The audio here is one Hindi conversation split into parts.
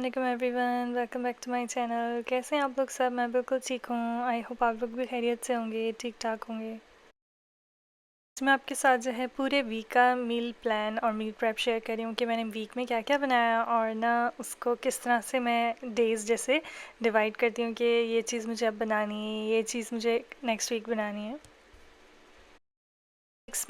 वालेकुम everyone, welcome back to my channel. कैसे हैं आप लोग सब? मैं बिल्कुल ठीक हूँ। आई होप आप लोग भी खैरियत से होंगे, ठीक ठाक होंगे। आज मैं आपके साथ जो है पूरे वीक का मील प्लान और मील प्रेप शेयर कर रही हूँ कि मैंने वीक में क्या क्या बनाया और ना उसको किस तरह से मैं डेज़ जैसे डिवाइड करती हूँ कि ये चीज़ मुझे अब बनानी है, ये चीज़ मुझे नेक्स्ट वीक बनानी है।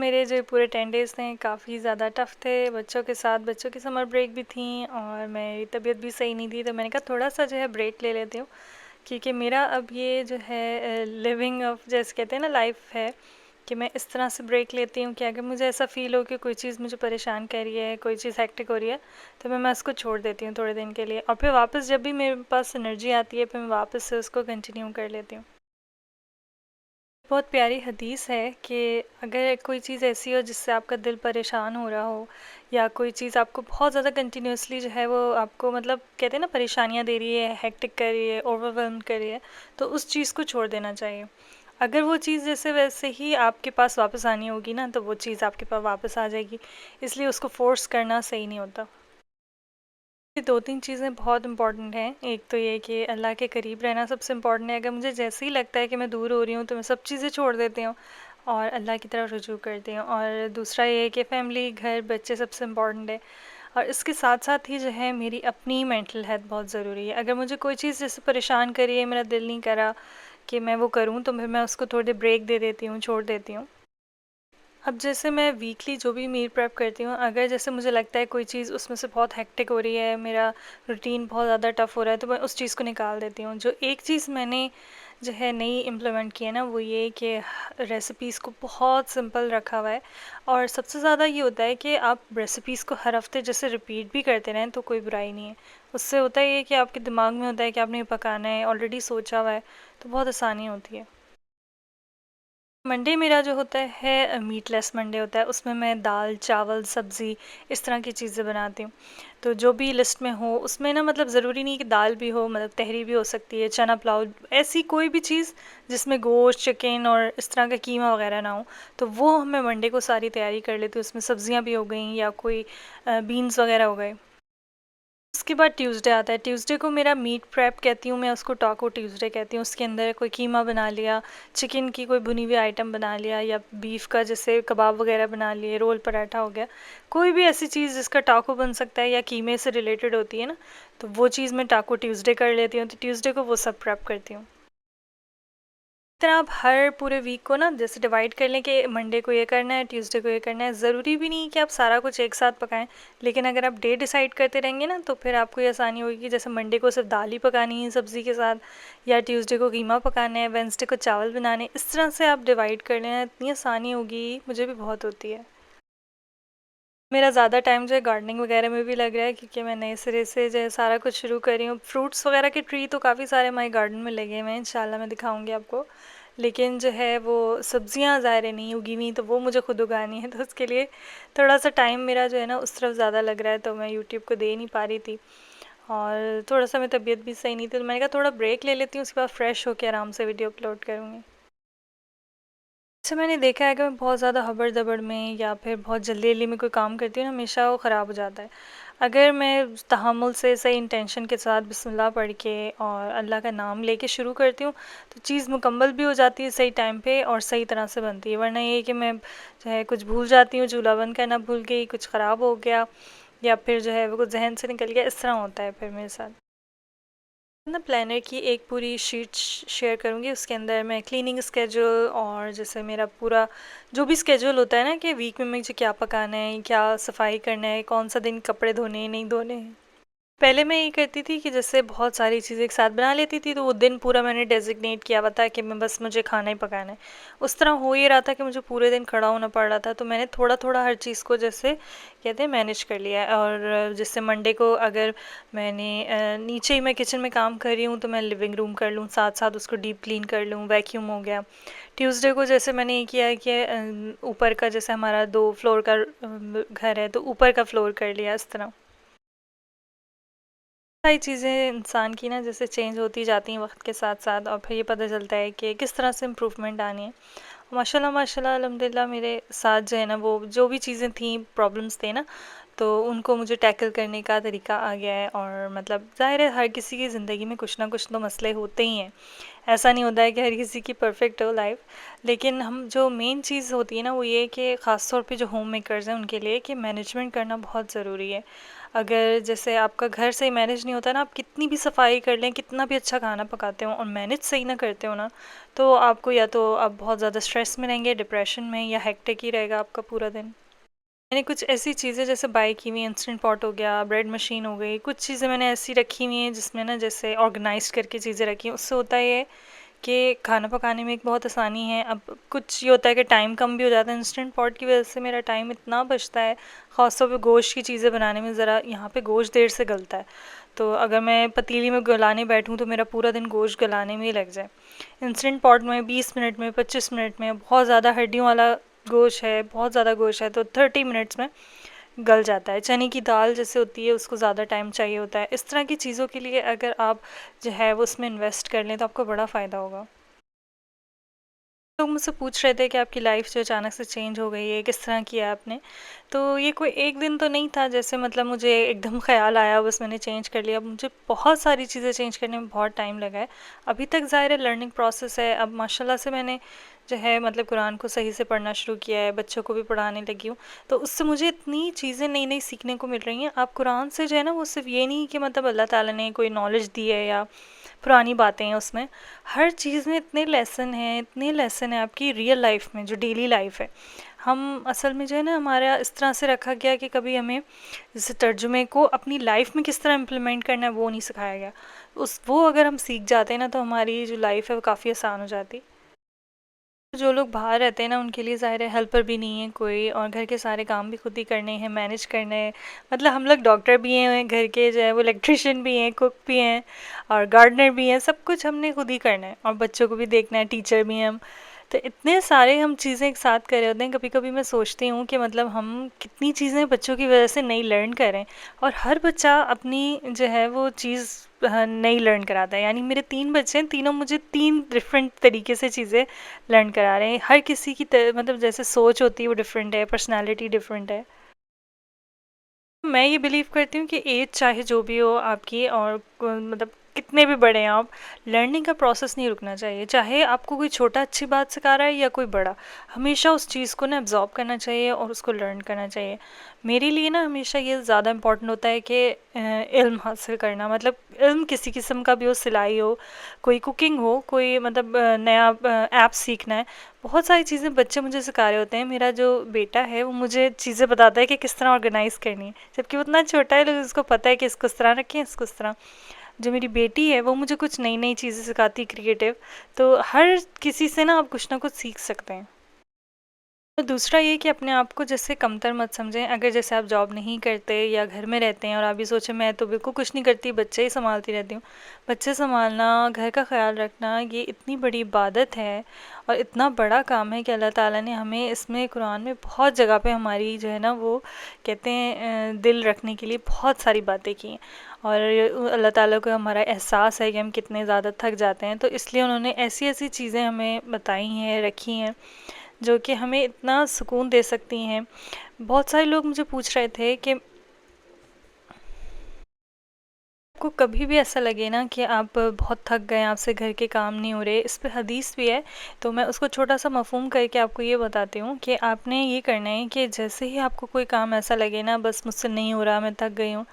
मेरे जो पूरे 10 डेज़ थे काफ़ी ज़्यादा टफ़ थे बच्चों के साथ। बच्चों की समर ब्रेक भी थी और मेरी तबीयत भी सही नहीं थी, तो मैंने कहा थोड़ा सा जो है ब्रेक ले लेती हूँ, क्योंकि मेरा अब ये जो है लिविंग ऑफ जैसे कहते हैं ना लाइफ है, कि मैं इस तरह से ब्रेक लेती हूँ कि अगर मुझे ऐसा फ़ील हो कि कोई चीज़ मुझे परेशान कर रही है, कोई चीज़ हेक्टिक हो रही है, तो मैं उसको छोड़ देती हूँ थोड़े दिन के लिए, और फिर वापस जब भी मेरे पास एनर्जी आती है फिर मैं वापस से उसको कंटिन्यू कर लेती हूँ। बहुत प्यारी हदीस है कि अगर कोई चीज़ ऐसी हो जिससे आपका दिल परेशान हो रहा हो, या कोई चीज़ आपको बहुत ज़्यादा कंटिन्यूसली जो है वो आपको मतलब कहते हैं ना परेशानियाँ दे रही है, हेक्टिक कर रही है, ओवरवेल्म कर रही है, तो उस चीज़ को छोड़ देना चाहिए। अगर वो चीज़ जैसे वैसे ही आपके पास वापस आनी होगी ना, तो वो चीज़ आपके पास वापस आ जाएगी, इसलिए उसको फोर्स करना सही नहीं होता। ये 2-3 चीज़ें बहुत इम्पॉर्टेंट हैं। एक तो ये कि अल्लाह के करीब रहना सबसे इम्पॉर्टेंट है। अगर मुझे जैसे ही लगता है कि मैं दूर हो रही हूँ, तो मैं सब चीज़ें छोड़ देती हूँ और अल्लाह की तरफ रुजू करती हूँ। और दूसरा ये है कि फ़ैमिली, घर, बच्चे सबसे इम्पॉर्टेंट है। और इसके साथ-साथ ही जो है मेरी अपनी मेंटल हेल्थ बहुत ज़रूरी है। अगर मुझे कोई चीज़ जैसे परेशान कर रही है, मेरा दिल नहीं कर रहा कि मैं वो करूँ, तो फिर मैं उसको थोड़ी देर ब्रेक दे देती हूँ, छोड़ देती हूँ। अब जैसे मैं वीकली जो भी मील प्रेप करती हूँ, अगर जैसे मुझे लगता है कोई चीज़ उसमें से बहुत हेक्टिक हो रही है, मेरा रूटीन बहुत ज़्यादा टफ हो रहा है, तो मैं उस चीज़ को निकाल देती हूँ। जो एक चीज़ मैंने जो है नई इम्प्लीमेंट की है ना, वो ये कि रेसिपीज़ को बहुत सिंपल रखा हुआ है। और सबसे ज़्यादा ये होता है कि आप रेसिपीज़ को हर हफ्ते जैसे रिपीट भी करते रहें तो कोई बुराई नहीं है। उससे होता है ये कि आपके दिमाग में होता है कि आपने ये पकाना है, ऑलरेडी सोचा हुआ है, तो बहुत आसानी होती है। मंडे मेरा जो होता है मीटलेस मंडे होता है, उसमें मैं दाल, चावल, सब्ज़ी इस तरह की चीज़ें बनाती हूँ। तो जो भी लिस्ट में हो उसमें ना मतलब ज़रूरी नहीं कि दाल भी हो, मतलब तहरी भी हो सकती है, चना पुलाव, ऐसी कोई भी चीज़ जिसमें गोश्त, चिकन और इस तरह का कीमा वगैरह ना हो, तो वो मैं मंडे को सारी तैयारी कर लेती हूँ। उसमें सब्ज़ियाँ भी हो गई या कोई बीन्स वगैरह हो गए। उसके बाद ट्यूसडे आता है। ट्यूसडे को मेरा मीट प्रेप कहती हूँ मैं उसको, टाको ट्यूसडे कहती हूँ। उसके अंदर कोई कीमा बना लिया, चिकन की कोई भुनी हुई आइटम बना लिया, या बीफ का जैसे कबाब वगैरह बना लिए, रोल पराठा हो गया। कोई भी ऐसी चीज़ जिसका टाको बन सकता है या कीमे से रिलेटेड होती है ना, तो वो चीज़ मैं टाको ट्यूसडे कर लेती हूँ। तो ट्यूसडे को वो सब प्रेप करती हूँ। तरह आप हर पूरे वीक को ना जैसे डिवाइड कर लें कि मंडे को ये करना है, ट्यूसडे को ये करना है। ज़रूरी भी नहीं कि आप सारा कुछ एक साथ पकाएं, लेकिन अगर आप डे डिसाइड करते रहेंगे ना, तो फिर आपको ये आसानी होगी कि जैसे मंडे को सिर्फ दाल ही पकानी है सब्ज़ी के साथ, या ट्यूसडे को कीमा पकाना है, वेंसडे को चावल बनाने, इस तरह से आप डिवाइड कर लें, इतनी आसानी होगी, मुझे भी बहुत होती है। मेरा ज़्यादा टाइम जो है गार्डनिंग वगैरह में भी लग रहा है, क्योंकि मैं नए सिरे से जो है सारा कुछ शुरू कर रही हूँ। फ्रूट्स वगैरह के ट्री तो काफ़ी सारे हमारे गार्डन में लगे हुए हैं, इंशाल्लाह मैं दिखाऊंगी आपको। लेकिन जो है वो सब्जियां ज़ाहिर है नहीं उगी हुई, तो वो मुझे खुद उगानी है, तो उसके लिए थोड़ा सा टाइम मेरा जो है ना उस तरफ ज़्यादा लग रहा है, तो मैं यूट्यूब को दे नहीं पा रही थी। और थोड़ा सा मेरी तबीयत भी सही नहीं थी, तो मैंने कहा थोड़ा ब्रेक ले लेती हूँ, उसके बाद फ्रेश होकर आराम से वीडियो अपलोड करूँगी। अच्छा, मैंने देखा है कि मैं बहुत ज़्यादा हबड़-दबड़ में या फिर बहुत जल्दी-जल्दी में कोई काम करती हूँ ना, हमेशा वो ख़राब हो जाता है। अगर मैं तहम्मुल से सही इंटेंशन के साथ बिस्मिल्लाह पढ़ के और अल्लाह का नाम लेके शुरू करती हूँ, तो चीज़ मुकम्मल भी हो जाती है सही टाइम पे और सही तरह से बनती है। वरना ये है कि मैं जो है कुछ भूल जाती हूँ, चूल्हा बंद करना भूल गई, कुछ ख़राब हो गया, या फिर जो है वो कुछ ज़हन से निकल गया, इस तरह होता है फिर मेरे साथ। ना प्लानर की एक पूरी शीट शेयर करूँगी, उसके अंदर मैं क्लीनिंग स्केड्यूल और जैसे मेरा पूरा जो भी स्केड्यूल होता है ना कि वीक में मुझे क्या पकाना है, क्या सफाई करना है, कौन सा दिन कपड़े धोने हैं, नहीं धोने हैं। पहले मैं ये करती थी कि जैसे बहुत सारी चीज़ें एक साथ बना लेती थी, तो वो दिन पूरा मैंने डेजिग्नेट किया हुआ था कि मैं बस मुझे खाना ही पकाना है। उस तरह हो ये रहा था कि मुझे पूरे दिन खड़ा होना पड़ रहा था, तो मैंने थोड़ा थोड़ा हर चीज़ को जैसे कहते हैं मैनेज कर लिया है। और जैसे मंडे को अगर मैंने नीचे ही मैं किचन में काम कर रही हूँ, तो मैं लिविंग रूम कर लूँ, साथ साथ उसको डीप क्लीन कर लूँ, वैक्यूम हो गया। ट्यूसडे को जैसे मैंने ये किया है कि ऊपर का जैसे हमारा 2 फ्लोर का घर है, तो ऊपर का फ्लोर कर लिया इस तरह। सारी चीज़ें इंसान की ना जैसे चेंज होती जाती हैं वक्त के साथ साथ, और फिर ये पता चलता है कि किस तरह से इम्प्रूवमेंट आनी है। माशाल्लाह माशाल्लाह अल्हम्दुलिल्लाह मेरे साथ जो है ना वो जो भी चीज़ें थी, प्रॉब्लम्स थे ना, तो उनको मुझे टैकल करने का तरीका आ गया है। और मतलब ज़ाहिर है हर किसी की ज़िंदगी में कुछ ना कुछ तो मसले होते ही हैं, ऐसा नहीं होता है कि हर किसी की परफेक्ट हो लाइफ। लेकिन हम जो मेन चीज़ होती है ना वो ये कि ख़ास तौर पे जो होम मेकर्स हैं उनके लिए कि मैनेजमेंट करना बहुत ज़रूरी है। अगर जैसे आपका घर सही मैनेज नहीं होता ना, आप कितनी भी सफाई कर लें, कितना भी अच्छा खाना पकाते हो और मैनेज सही ना करते हो ना, तो आपको या तो आप बहुत ज़्यादा स्ट्रेस में रहेंगे, डिप्रेशन में, या हेक्टिक ही रहेगा आपका पूरा दिन। मैंने कुछ ऐसी चीज़ें जैसे बाई की हुई, इंस्टेंट पॉट हो गया, ब्रेड मशीन हो गई, कुछ चीज़ें मैंने ऐसी रखी हुई हैं जिसमें ना जैसे ऑर्गेनाइज करके चीज़ें रखी हैं। उससे होता है ये कि खाना पकाने में एक बहुत आसानी है। अब कुछ ये होता है कि टाइम कम भी हो जाता है, इंस्टेंट पॉट की वजह से मेरा टाइम इतना बचता है। ख़ासतौर पे गोश्त की चीज़ें बनाने में, ज़रा यहाँ पे गोश्त देर से गलता है, तो अगर मैं पतीली में गलाने बैठूँ तो मेरा पूरा दिन गोश्त गलाने में ही लग जाए। इंस्टेंट पॉट में 20 मिनट में, 25 मिनट में, बहुत ज़्यादा हड्डियों वाला गोश्त है, बहुत ज़्यादा गोश्त है तो 30 मिनट्स में गल जाता है। चने की दाल जैसे होती है उसको ज़्यादा टाइम चाहिए होता है। इस तरह की चीज़ों के लिए अगर आप जो है वो उसमें इन्वेस्ट कर लें तो आपको बड़ा फ़ायदा होगा। लोग मुझसे पूछ रहे थे कि आपकी लाइफ जो अचानक से चेंज हो गई है, किस तरह किया आपने? तो ये कोई एक दिन तो नहीं था, जैसे मतलब मुझे एकदम ख़्याल आया बस मैंने चेंज कर लिया। मुझे बहुत सारी चीज़ें चेंज करने में बहुत टाइम लगा है। अभी तक ज़ाहिर है लर्निंग प्रोसेस है। अब माशाल्लाह से मैंने जो है मतलब कुरान को सही से पढ़ना शुरू किया है, बच्चों को भी पढ़ाने लगी हूँ, तो उससे मुझे इतनी चीज़ें नई-नई सीखने को मिल रही हैं। आप कुरान से जो है ना वो सिर्फ़ ये नहीं कि मतलब अल्लाह ताला ने कोई नॉलेज दी है या पुरानी बातें हैं उसमें, हर चीज़ में इतने लेसन हैं, इतने लेसन हैं आपकी रियल लाइफ में, जो डेली लाइफ है। हम असल में जो है ना हमारा इस तरह से रखा गया कि कभी हमें जैसे तर्जुमे को अपनी लाइफ में किस तरह इम्प्लीमेंट करना है वो नहीं सिखाया गया। उस वो अगर हम सीख जाते हैं ना तो हमारी जो लाइफ है वो काफ़ी आसान हो जाती। जो लोग बाहर रहते हैं ना उनके लिए ज़ाहिर है हेल्पर भी नहीं है कोई, और घर के सारे काम भी खुद ही करने हैं, मैनेज करने हैं। मतलब हम लोग डॉक्टर भी हैं घर के, जो है वो इलेक्ट्रिशियन भी हैं, कुक भी हैं, और गार्डनर भी हैं, सब कुछ हमने खुद ही करना है, और बच्चों को भी देखना है, टीचर भी हैं हम। तो इतने सारे हम चीज़ें एक साथ कर रहे होते हैं, कभी कभी मैं सोचती हूँ कि मतलब हम कितनी चीज़ें बच्चों की वजह से नई लर्न करें, और हर बच्चा अपनी जो है वो चीज़ नई लर्न कराता है। यानी मेरे 3 बच्चे हैं, तीनों मुझे 3 डिफरेंट तरीके से चीज़ें लर्न करा रहे हैं। हर किसी की मतलब जैसे सोच होती है वो डिफरेंट है, पर्सनालिटी डिफरेंट है। मैं ये बिलीव करती हूँ कि एज चाहे जो भी हो आपकी, और मतलब कितने भी बड़े हैं आप, लर्निंग का प्रोसेस नहीं रुकना चाहिए। चाहे आपको कोई छोटा अच्छी बात सिखा रहा है या कोई बड़ा, हमेशा उस चीज़ को ना एब्जॉर्ब करना चाहिए और उसको लर्न करना चाहिए। मेरे लिए ना हमेशा ये ज़्यादा इम्पोर्टेंट होता है कि इल्म हासिल करना, मतलब इल्म किसी किस्म का भी हो, सिलाई हो, कोई कुकिंग हो, कोई मतलब नया ऐप सीखना है। बहुत सारी चीज़ें बच्चे मुझे सिखा रहे होते हैं। मेरा जो बेटा है वो मुझे चीज़ें बताता है कि किस तरह ऑर्गेनाइज़ करनी है, जबकि वो इतना छोटा है लेकिन उसको पता है कि इसको इस तरह रखें, इसको इस तरह। जो मेरी बेटी है वो मुझे कुछ नई नई चीज़ें सिखाती, क्रिएटिव। तो हर किसी से ना आप कुछ ना कुछ सीख सकते हैं। तो दूसरा ये कि अपने आप को जैसे कमतर मत समझें। अगर जैसे आप जॉब नहीं करते या घर में रहते हैं और आप ये सोचें मैं तो बिल्कुल कुछ नहीं करती, बच्चे ही संभालती रहती हूँ। बच्चे संभालना, घर का ख्याल रखना, ये इतनी बड़ी इबादत है और इतना बड़ा काम है कि अल्लाह ताला ने हमें इसमें कुरान में बहुत जगह पे हमारी जो है ना वो कहते हैं दिल रखने के लिए बहुत सारी बातें की हैं। और अल्लाह ताला को हमारा एहसास है कि हम कितने ज़्यादा थक जाते हैं, तो इसलिए उन्होंने ऐसी ऐसी चीज़ें हमें बताई हैं, रखी हैं, जो कि हमें इतना सुकून दे सकती हैं। बहुत सारे लोग मुझे पूछ रहे थे कि आपको कभी भी ऐसा लगे ना कि आप बहुत थक गए, आपसे घर के काम नहीं हो रहे, इस पे हदीस भी है। तो मैं उसको छोटा सा मफ़हूम करके आपको ये बताती हूँ कि आपने ये करना है कि जैसे ही आपको कोई काम ऐसा लगे ना बस मुझसे नहीं हो रहा, मैं थक गई हूँ,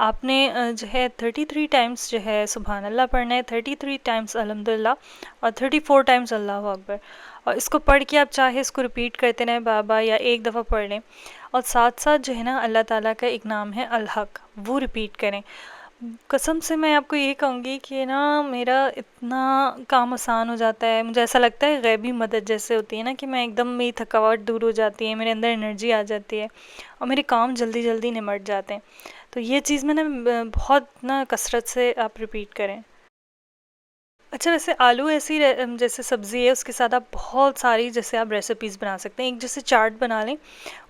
आपने जो है 33 टाइम्स जो है सुबहान अल्लाह पढ़ना है, 33 टाइम्स अल्हम्दुलिल्लाह, और 34 टाइम्स अल्लाह अकबर। और इसको पढ़ के आप चाहे इसको रिपीट करते रहें बाबा, या एक दफ़ा पढ़ लें, और साथ साथ जो है ना अल्लाह ताला का एक नाम है अल हक, वो रिपीट करें। कसम से मैं आपको ये कहूँगी कि ना मेरा इतना काम आसान हो जाता है। मुझे ऐसा लगता है गैबी मदद जैसे होती है ना, कि मैं एकदम, मेरी थकावट दूर हो जाती है, मेरे अंदर एनर्जी आ जाती है, और मेरे काम जल्दी जल्दी निमट जाते हैं। तो ये चीज़ में ना बहुत ना कसरत से आप रिपीट करें। अच्छा, वैसे आलू ऐसी जैसे सब्ज़ी है उसके साथ आप बहुत सारी जैसे आप रेसिपीज़ बना सकते हैं। एक जैसे चाट बना लें,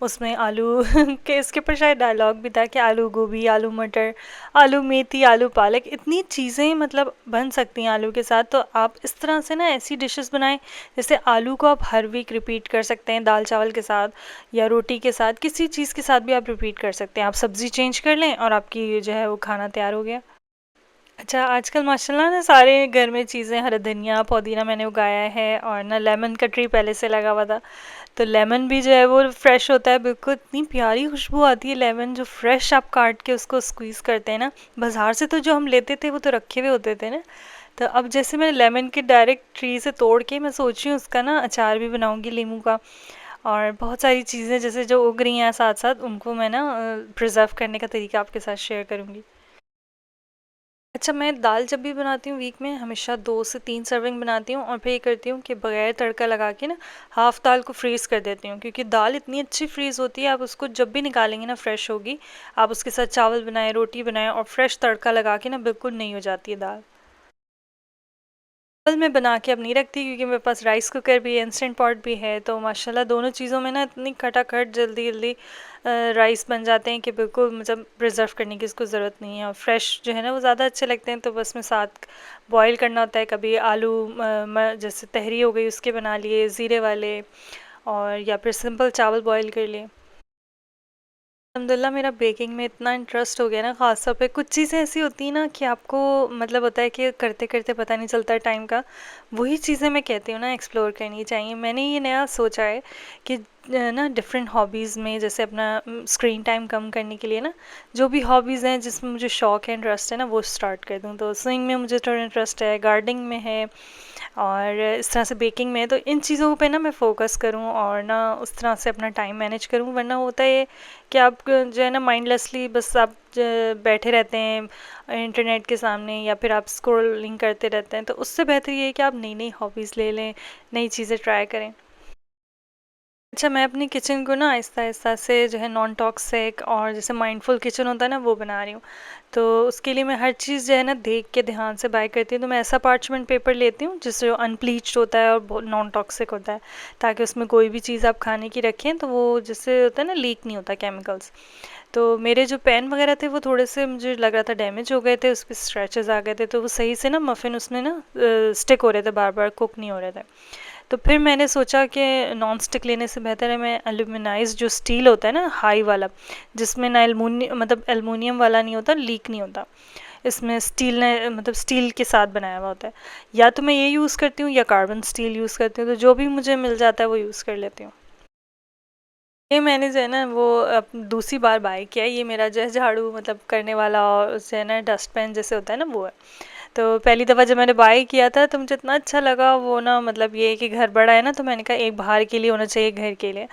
उसमें आलू के इसके ऊपर शायद डायलॉग भी था कि आलू गोभी, आलू मटर, आलू मेथी, आलू पालक, इतनी चीज़ें मतलब बन सकती हैं आलू के साथ। तो आप इस तरह से ना ऐसी डिशेस बनाएं, जैसे आलू को आप हर वीक रिपीट कर सकते हैं दाल चावल के साथ या रोटी के साथ, किसी चीज़ के साथ भी आप रिपीट कर सकते हैं। आप सब्ज़ी चेंज कर लें और आपकी जो है वो खाना तैयार हो गया। अच्छा, आजकल माशाल्लाह ना सारे घर में चीज़ें, हरा धनिया पुदीना मैंने उगाया है, और ना लेमन का ट्री पहले से लगा हुआ था। तो लेमन भी जो है वो फ्रेश होता है, बिल्कुल इतनी प्यारी खुशबू आती है लेमन जो फ्रेश आप काट के उसको स्क्वीज़ करते हैं ना। बाज़ार से तो जो हम लेते थे वो तो रखे हुए होते थे ना। तो अब जैसे मैंने लेमन के डायरेक्ट ट्री से तोड़ के मैं सोच रही हूँ उसका ना अचार भी बनाऊँगी नींबू का। और बहुत सारी चीज़ें जैसे जो उग रही हैं साथ साथ, उनको मैं ना प्रिजर्व करने का तरीका आपके साथ शेयर करूँगी। अच्छा, मैं दाल जब भी बनाती हूँ वीक में हमेशा 2 से 3 सर्विंग बनाती हूँ, और फिर ये करती हूँ कि बगैर तड़का लगा के ना हाफ़ दाल को फ्रीज़ कर देती हूँ, क्योंकि दाल इतनी अच्छी फ्रीज़ होती है, आप उसको जब भी निकालेंगे ना फ्रेश होगी। आप उसके साथ चावल बनाएं, रोटी बनाएं, और फ्रेश तड़का लगा के ना बिल्कुल नहीं हो जाती है दाल। चावल मैं बना के अब नहीं रखती, क्योंकि मेरे पास राइस कुकर भी है, इंस्टेंट पॉट भी है, तो माशाल्लाह दोनों चीज़ों में ना इतनी खटाखट जल्दी जल्दी राइस बन जाते हैं कि बिल्कुल मतलब प्रिजर्व करने की इसको ज़रूरत नहीं है। और फ्रेश जो है ना वो ज़्यादा अच्छे लगते हैं, तो बस में साथ बॉईल करना होता है। कभी आलू जैसे तहरी हो गई उसके बना लिए ज़ीरे वाले, और या फिर सिंपल चावल बॉईल कर लिए। अल्हम्दुलिल्लाह मेरा बेकिंग में इतना इंटरेस्ट हो गया ना, ख़ास तौर पे कुछ चीज़ें ऐसी होती हैं ना कि आपको मतलब होता है कि करते करते पता नहीं चलता टाइम का। वही चीज़ें मैं कहती हूँ ना एक्सप्लोर करनी चाहिए। मैंने ये नया सोचा है कि ना डिफरेंट हॉबीज़ में जैसे अपना स्क्रीन टाइम कम करने के लिए ना, जो भी हॉबीज़ हैं जिसमें मुझे शौक है, इंटरेस्ट है ना, वो स्टार्ट कर दूँ। तो स्विंग में मुझे थोड़ा इंटरेस्ट है, गार्डनिंग में है, और इस तरह से बेकिंग में। तो इन चीज़ों पे ना मैं फ़ोकस करूँ और ना उस तरह से अपना टाइम मैनेज करूँ, वरना होता है कि आप जो है ना माइंडलेसली बस आप बैठे रहते हैं इंटरनेट के सामने, या फिर आप स्क्रॉलिंग करते रहते हैं। तो उससे बेहतर ये है कि आप नई नई हॉबीज़ ले लें, नई चीज़ें ट्राई करें। अच्छा, मैं अपनी किचन को ना आहिस्ता आहिस्ता से जो है नॉन टॉक्सिक और जैसे माइंडफुल किचन होता है ना वो बना रही हूँ। तो उसके लिए मैं हर चीज़ जो है ना देख के ध्यान से बाय करती हूँ। तो मैं ऐसा पार्चमेंट पेपर लेती हूँ जिससे अनप्लीच्ड होता है और नॉन टॉक्सिक होता है, ताकि उसमें कोई भी चीज़ आप खाने की रखें तो वो जिससे होता है ना लीक नहीं होता केमिकल्स। तो मेरे जो पेन वगैरह थे वो थोड़े से मुझे लग रहा था डैमेज हो गए थे, उस पर स्क्रैचेस आ गए थे, तो वो सही से ना मफ़िन उसमें ना स्टिक हो रहे थे, बार बार कुक नहीं हो रहे थे। तो फिर मैंने सोचा कि नॉन स्टिक लेने से बेहतर है मैं एल्यूमिनाइज जो स्टील होता है ना हाई वाला, जिसमें ना मतलब एलुमिनियम वाला नहीं होता, लीक नहीं होता। इसमें स्टील ने मतलब स्टील के साथ बनाया हुआ होता है। या तो मैं ये यूज़ करती हूँ या कार्बन स्टील यूज़ करती हूँ, तो जो भी मुझे मिल जाता है वो यूज़ कर लेती हूँ। ये मैंने जो है ना वो अब दूसरी बार बाय किया है। ये मेरा जो है झाड़ू मतलब करने वाला, और उससे है ना डस्टबिन जैसे होता है ना वो है। तो पहली दफ़ा जब मैंने बाय किया था तो मुझे इतना अच्छा लगा वो ना, मतलब ये है कि घर बड़ा है ना, तो मैंने कहा एक बाहर के लिए होना चाहिए, घर के लिए।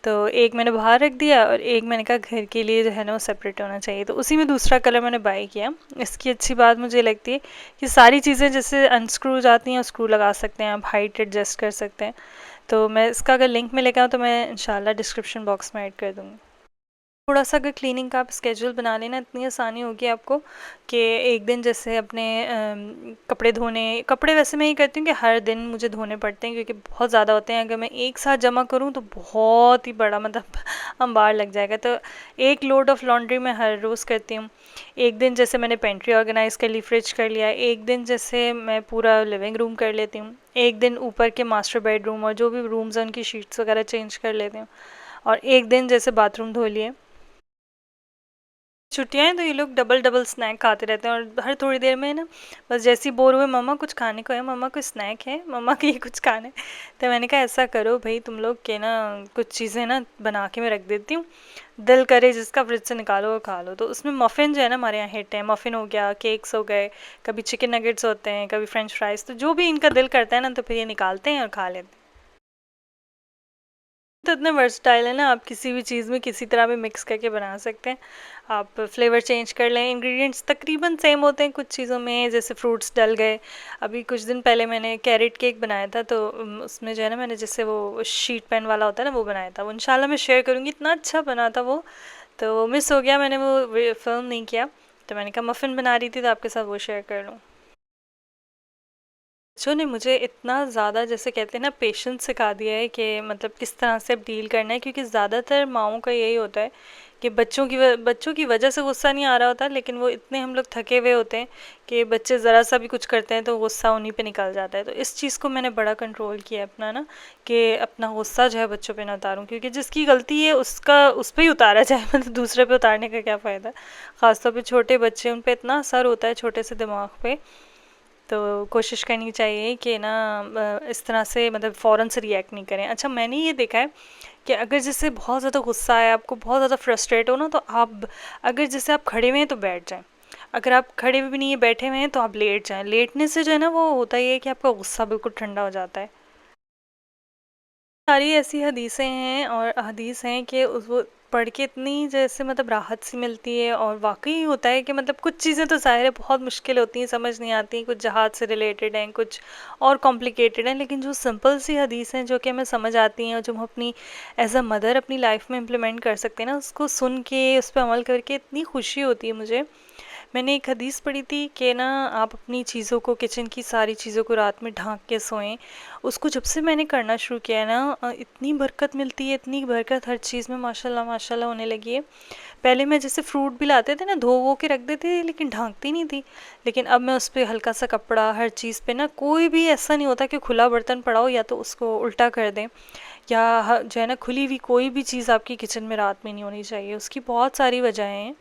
तो एक मैंने बाहर रख दिया और एक मैंने कहा घर के लिए जो है ना वो सेपरेट होना चाहिए, तो उसी में दूसरा कलर मैंने बाय किया। इसकी अच्छी बात मुझे लगती है कि सारी चीज़ें जैसे अनस्क्रू जाती हैं, स्क्रू लगा सकते हैं, आप हाइट एडजस्ट कर सकते हैं। तो मैं इसका अगर लिंक में लेकर आऊँ तो मैं इंशाल्लाह डिस्क्रिप्शन बॉक्स में ऐड कर दूँगी। थोड़ा सा अगर क्लीनिंग का आप स्केड्यूल बना लेना, इतनी आसानी होगी आपको कि एक दिन जैसे अपने कपड़े धोने, कपड़े वैसे मैं ये करती हूँ कि हर दिन मुझे धोने पड़ते हैं, क्योंकि बहुत ज़्यादा होते हैं। अगर मैं एक साथ जमा करूँ तो बहुत ही बड़ा मतलब अंबार लग जाएगा। तो एक लोड ऑफ लॉन्ड्री मैं हर रोज़ करती हूँ। एक दिन जैसे मैंने पेंट्री ऑर्गेनाइज़ कर ली, फ्रिज कर लिया, एक दिन जैसे मैं पूरा लिविंग रूम कर लेती हूँ, एक दिन ऊपर के मास्टर बेडरूम और जो भी रूम्स हैं उनकी शीट्स वगैरह चेंज कर लेती हूँ, और एक दिन जैसे बाथरूम धो लिए। छुट्टियाँ हैं तो ये लोग डबल डबल स्नैक खाते रहते हैं, और हर थोड़ी देर में ना बस जैसे ही बोर हुए, मम्मा कुछ खाने को है, मम्मा कुछ स्नैक है, मम्मा के ये कुछ खाना है। तो मैंने कहा ऐसा करो भाई तुम लोग के ना कुछ चीज़ें ना बना के मैं रख देती हूँ, दिल करे जिसका फ्रिज से निकालो और खा लो। तो उसमें मफ़िन जो है ना हमारे यहाँ हिट है, मफ़िन हो गया, केक्स हो गए, कभी चिकन नगेट्स होते हैं, कभी फ्रेंच फ्राइज़, तो जो भी इनका दिल करता है ना तो फिर ये निकालते हैं और खा लेते हैं। तो इतने वर्सटाइल है ना, आप किसी भी चीज़ में किसी तरह भी मिक्स करके बना सकते हैं। आप फ्लेवर चेंज कर लें, इंग्रेडिएंट्स तकरीबन सेम होते हैं कुछ चीज़ों में, जैसे फ्रूट्स डल गए। अभी कुछ दिन पहले मैंने कैरेट केक बनाया था, तो उसमें जो है ना मैंने जैसे वो शीट पेन वाला होता है ना वो बनाया था, वो इंशाल्लाह मैं शेयर करूँगी, इतना अच्छा बना था वो। तो वो मिस हो गया, मैंने वो फिल्म नहीं किया, तो मैंने कहा मफ़िन बना रही थी तो आपके साथ वो शेयर कर लूँ। जो ने मुझे इतना ज़्यादा जैसे कहते हैं ना पेशेंस सिखा दिया है कि मतलब किस तरह से अब डील करना है, क्योंकि ज़्यादातर माओं का यही होता है कि बच्चों की वजह से गुस्सा नहीं आ रहा होता, लेकिन वो इतने हम लोग थके हुए होते हैं कि बच्चे ज़रा सा भी कुछ करते हैं तो गुस्सा उन्हीं पे निकल जाता है। तो इस चीज़ को मैंने बड़ा कंट्रोल किया है अपना ना, कि अपना गुस्सा जो है बच्चों पे ना उतारूं, क्योंकि जिसकी गलती है उसका उस पर ही उतारा जाए मतलब दूसरे पे उतारने का क्या फ़ायदा। ख़ासतौर पे छोटे बच्चे, उन पे इतना असर होता है छोटे से दिमाग पे। तो कोशिश करनी चाहिए कि ना इस तरह से मतलब फ़ौरन से रिएक्ट नहीं करें। अच्छा, मैंने ये देखा है कि अगर जैसे बहुत ज़्यादा गुस्सा है, आपको बहुत ज़्यादा फ्रस्ट्रेट हो ना, तो आप अगर जैसे आप खड़े हुए हैं तो बैठ जाएं। अगर आप खड़े हुए भी नहीं है, बैठे हुए हैं, तो आप लेट जाएं। लेटने से जो है ना वो होता ही है कि आपका गुस्सा बिल्कुल ठंडा हो जाता है। सारी ऐसी हदीसें हैं और हदीस हैं कि उस वो पढ़ के इतनी जैसे मतलब राहत सी मिलती है, और वाकई होता है कि मतलब कुछ चीज़ें तो ज़ाहिर है बहुत मुश्किल होती हैं, समझ नहीं आती, कुछ जहाज से रिलेटेड हैं, कुछ और कॉम्प्लिकेटेड हैं, लेकिन जो सिंपल सी हदीस हैं जो कि हमें समझ आती हैं और जो हम अपनी एज अ मदर अपनी लाइफ में इम्प्लीमेंट कर सकते हैं ना, उसको सुन के उस पर अमल करके इतनी खुशी होती है मुझे। मैंने एक हदीस पढ़ी थी कि ना आप अपनी चीज़ों को, किचन की सारी चीज़ों को रात में ढाँक के सोएं। उसको जब से मैंने करना शुरू किया है ना, इतनी बरकत मिलती है, इतनी बरकत हर चीज़ में माशाल्लाह माशाल्लाह होने लगी है। पहले मैं जैसे फ्रूट भी लाते थे ना, धो वो के रख देती थी लेकिन ढाँकती नहीं थी। लेकिन अब मैं उस पे हल्का सा कपड़ा, हर चीज़ पे ना, कोई भी ऐसा नहीं होता कि खुला बर्तन पड़ा हो या तो उसको उल्टा कर दें, या जो है ना खुली हुई कोई भी चीज़ आपकी किचन में रात में नहीं होनी चाहिए। उसकी बहुत सारी वजहें हैं।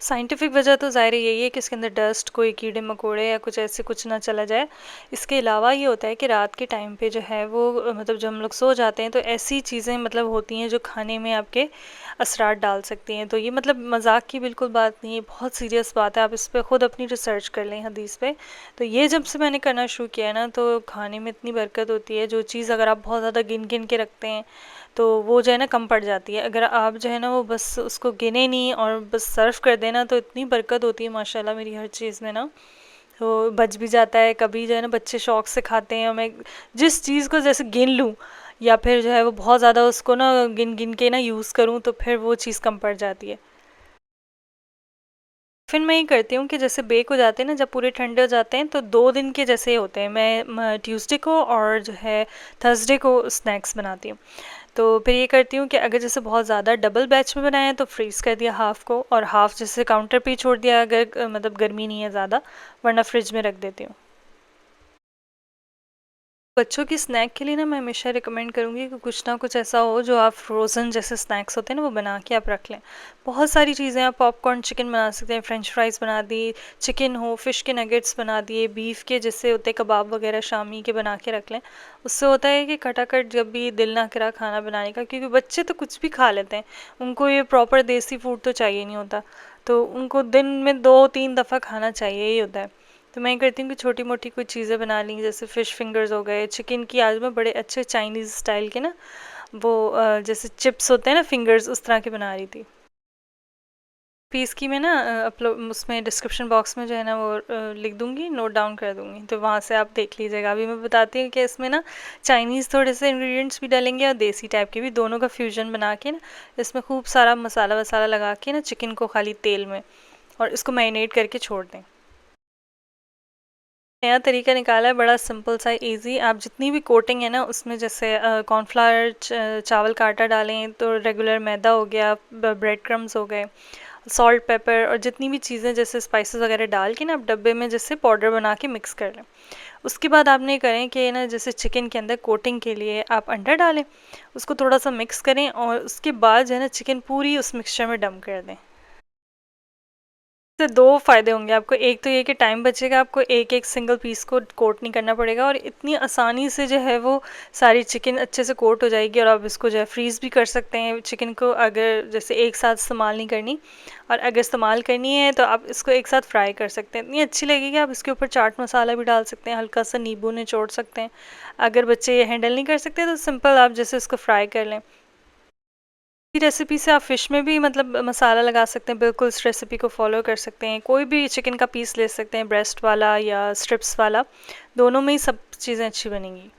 साइंटिफिक वजह तो ज़ाहिर है यही है कि इसके अंदर डस्ट, कोई कीड़े मकोड़े या कुछ ऐसे कुछ ना चला जाए। इसके अलावा ये होता है कि रात के टाइम पे जो है वो मतलब जब हम लोग सो जाते हैं तो ऐसी चीज़ें मतलब होती हैं जो खाने में आपके असरात डाल सकती हैं। तो ये मतलब मजाक की बिल्कुल बात नहीं है, बहुत सीरियस बात है। आप इस पर ख़ुद अपनी रिसर्च कर लें हदीस पे। तो ये जब से मैंने करना शुरू किया है ना, तो खाने में इतनी बरकत होती है। जो चीज़ अगर आप बहुत ज़्यादा गिन गिन के रखते हैं तो वो जो है ना कम पड़ जाती है। अगर आप जो है ना वो बस उसको गिने नहीं और बस सर्व कर देना, तो इतनी बरकत होती है माशाल्लाह मेरी हर चीज़ में ना। तो बच भी जाता है, कभी जो है ना बच्चे शौक से खाते हैं, और मैं जिस चीज़ को जैसे गिन लूँ या फिर जो है वो बहुत ज़्यादा उसको ना गिन गिन के ना यूज़ करूँ, तो फिर वो चीज़ कम पड़ जाती है। फिर मैं ये करती हूँ कि जैसे बेक हो जाते हैं ना, जब पूरे ठंडे हो जाते हैं तो 2 दिन के जैसे होते हैं, मैं ट्यूसडे को और जो है थर्सडे को स्नैक्स बनाती हूँ। तो फिर ये करती हूँ कि अगर जैसे बहुत ज़्यादा डबल बैच में बनाए हैं तो फ्रीज़ कर दिया हाफ़ को, और हाफ़ जैसे काउंटर पे ही छोड़ दिया अगर मतलब गर्मी नहीं है ज़्यादा, वरना फ्रिज में रख देती हूँ। बच्चों की स्नैक के लिए ना मैं हमेशा रिकमेंड करूँगी कि कुछ ना कुछ ऐसा हो जो आप फ्रोज़न जैसे स्नैक्स होते हैं ना वो बना के आप रख लें। बहुत सारी चीज़ें, आप पॉपकॉर्न चिकन बना सकते हैं, फ्रेंच फ्राइज़ बना दी, चिकन हो, फ़िश के नगेट्स बना दिए, बीफ के जैसे होते हैं कबाब वगैरह शामी के बना के रख लें। उससे होता है कि खटाखट जब भी दिल ना करा खाना बनाने का, क्योंकि बच्चे तो कुछ भी खा लेते हैं, उनको ये प्रॉपर देसी फूड तो चाहिए नहीं होता। तो उनको दिन में 2-3 दफ़ा खाना चाहिए ही होता है। तो मैं करती हूँ कि छोटी मोटी कुछ चीज़ें बना ली, जैसे फ़िश फिंगर्स हो गए, चिकन की आज मैं बड़े अच्छे चाइनीज़ स्टाइल के ना वो जैसे चिप्स होते हैं ना फिंगर्स, उस तरह के बना रही थी। पीस की मैं ना अपलोड उसमें डिस्क्रिप्शन बॉक्स में जो है ना वो लिख दूँगी, नोट डाउन कर दूँगी, तो वहाँ से आप देख लीजिएगा। अभी मैं बताती हूँ कि इसमें ना चाइनीज़ थोड़े से इंग्रेडिएंट्स भी डालेंगे और देसी टाइप के भी, दोनों का फ्यूजन बना के ना इसमें खूब सारा मसाला वसाला लगा के ना चिकन को खाली तेल में, और इसको मैरिनेट करके छोड़ दें। नया तरीका निकाला है, बड़ा सिंपल सा इजी। आप जितनी भी कोटिंग है ना उसमें, जैसे कॉर्नफ्लावर, चावल का आटा डालें, तो रेगुलर मैदा हो गया, ब्रेड क्रम्स हो गए, सॉल्ट पेपर और जितनी भी चीज़ें जैसे स्पाइसेस वगैरह डाल के ना आप डब्बे में जैसे पाउडर बना के मिक्स कर लें। उसके बाद आपने करें कि ना जैसे चिकन के अंदर कोटिंग के लिए आप अंडा डालें, उसको थोड़ा सा मिक्स करें, और उसके बाद जो है ना चिकन पूरी उस मिक्सचर में डम कर दें। इससे दो फायदे होंगे आपको। एक तो ये कि टाइम बचेगा, आपको एक एक सिंगल पीस को कोट नहीं करना पड़ेगा, और इतनी आसानी से जो है वो सारी चिकन अच्छे से कोट हो जाएगी। और आप इसको जो है फ्रीज़ भी कर सकते हैं चिकन को, अगर जैसे एक साथ इस्तेमाल नहीं करनी, और अगर इस्तेमाल करनी है तो आप इसको एक साथ फ्राई कर सकते हैं। इतनी अच्छी लगेगी। आप इसके ऊपर चाट मसाला भी डाल सकते हैं, हल्का सा नींबू निचोड़ सकते हैं। अगर बच्चे ये हैंडल नहीं कर सकते तो सिंपल आप जैसे इसको फ्राई कर लें। रेसिपी से आप फ़िश में भी मतलब मसाला लगा सकते हैं, बिल्कुल इस रेसिपी को फॉलो कर सकते हैं। कोई भी चिकन का पीस ले सकते हैं, ब्रेस्ट वाला या स्ट्रिप्स वाला, दोनों में ही सब चीज़ें अच्छी बनेंगी।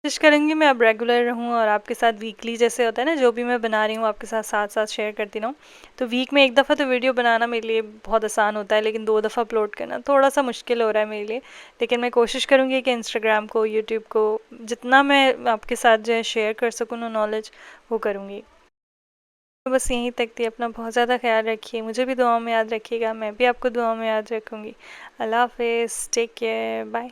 कोशिश करूँगी मैं अब रेगुलर रहूँ और आपके साथ वीकली जैसे होता है ना, जो भी मैं बना रही हूँ आपके साथ साथ साथ शेयर करती रहूँ। तो वीक में एक दफ़ा तो वीडियो बनाना मेरे लिए बहुत आसान होता है, लेकिन 2 दफ़ा अपलोड करना थोड़ा सा मुश्किल हो रहा है मेरे लिए। लेकिन मैं कोशिश करूँगी कि इंस्टाग्राम को, यूट्यूब को जितना मैं आपके साथ जो है शेयर कर सकूँ ना नॉलेज, वो करूँगी। तो बस यहीं तक थी। अपना बहुत ज़्यादा ख्याल रखिए, मुझे भी दुआओं में याद रखिएगा, मैं भी आपको दुआओं में याद रखूँगी। अल्लाह हाफ़िज़, टेक केयर, बाय।